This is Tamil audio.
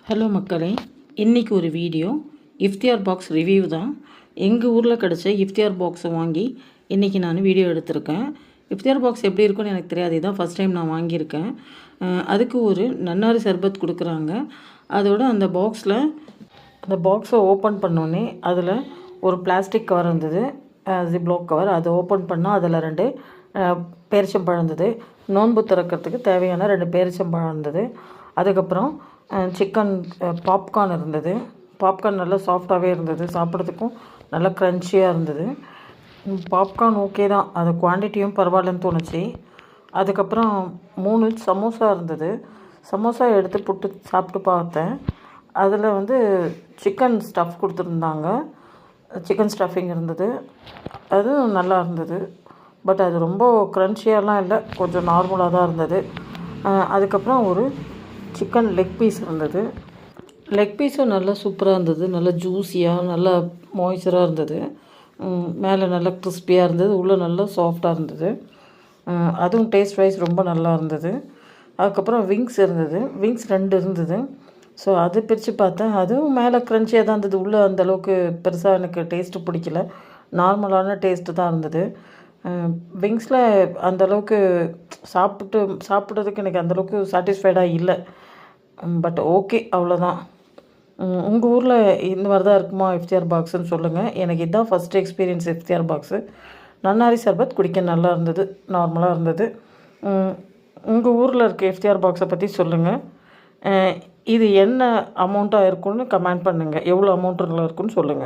ஹலோ மக்களே, இன்றைக்கி ஒரு வீடியோ இஃப்தியார் பாக்ஸ் ரிவ்யூ தான். எங்கள் ஊரில் கிடச்ச இஃப்தியார் பாக்ஸை வாங்கி இன்றைக்கி நான் வீடியோ எடுத்திருக்கேன். இஃப்தியார் பாக்ஸ் எப்படி இருக்குன்னு எனக்கு தெரியாது, இதுதான் ஃபஸ்ட் டைம் நான் வாங்கியிருக்கேன். அதுக்கு ஒரு நன்னாரி சர்பத் கொடுக்குறாங்க. அதோட அந்த பாக்ஸை ஓப்பன் பண்ணோன்னே அதில் ஒரு பிளாஸ்டிக் கவர் இருந்தது, ஜிப்லாக் கவர். அதை ஓப்பன் பண்ணால் அதில் 2 பேரிச்சம்பழம் இருந்தது. நோன்பு திறக்கிறதுக்கு தேவையான 2 பேரிச்சம்பழம் இருந்தது. அதுக்கப்புறம் சிக்கன் பாப்கார்ன் இருந்தது. பாப்கார்ன் நல்லா சாஃப்டாகவே இருந்தது, சாப்பிட்றதுக்கும் நல்லா க்ரன்ச்சியாக இருந்தது. பாப்கார்ன் ஓகே தான், அது குவான்டிட்டியும் பரவாயில்லன்னு தோணுச்சு. அதுக்கப்புறம் 3 சமோசா இருந்தது. சமோசா எடுத்து புட்டு சாப்பிட்டு பார்த்தேன். அதில் சிக்கன் ஸ்டஃப் கொடுத்துருந்தாங்க, சிக்கன் ஸ்டஃபிங் இருந்தது. அதுவும் நல்லா இருந்தது. பட் அது ரொம்ப க்ரன்ச்சியாலாம் இல்லை, கொஞ்சம் நார்மலாக தான் இருந்தது. அதுக்கப்புறம் ஒரு சிக்கன் லெக் பீஸ் இருந்தது. லெக் பீஸும் நல்லா சூப்பராக இருந்தது, நல்லா ஜூஸியாக, நல்லா மாய்ஸ்சராக இருந்தது. மேலே நல்லா கிறிஸ்பியாக இருந்தது, உள்ளே நல்லா சாஃப்டாக இருந்தது. அதுவும் டேஸ்ட் வைஸ் ரொம்ப நல்லா இருந்தது. அதுக்கப்புறம் விங்ஸ் இருந்தது. விங்ஸ் 2 இருந்தது. ஸோ அது பிரித்து பார்த்தேன். அதுவும் மேலே க்ரன்ச்சியாக தான் இருந்தது, உள்ளே அந்தளவுக்கு பெருசாக எனக்கு டேஸ்ட்டு பிடிக்கல, நார்மலான டேஸ்ட்டு தான் இருந்தது. விங்ஸில் அந்தளவுக்கு சாப்பிட்றதுக்கு எனக்கு அந்தளவுக்கு சாட்டிஸ்ஃபைடாக இல்லை. பட் ஓகே, அவ்வளோதான். உங்கள் ஊரில் இந்த மாதிரி தான் இருக்குமா இஃப்தியார் பாக்ஸுன்னு சொல்லுங்கள். எனக்கு இதுதான் ஃபஸ்ட்டு எக்ஸ்பீரியன்ஸ் இஃப்தியார் பாக்ஸு. நன்னாரி சர்பத் குடிக்க நல்லா இருந்தது, நார்மலாக இருந்தது. உங்கள் ஊரில் இருக்க இஃப்தியார் பாக்ஸை பற்றி சொல்லுங்கள். இது என்ன அமௌண்ட்டாக இருக்குன்னு கமெண்ட் பண்ணுங்கள், எவ்வளோ அமௌண்ட்டில் இருக்குன்னு சொல்லுங்கள்.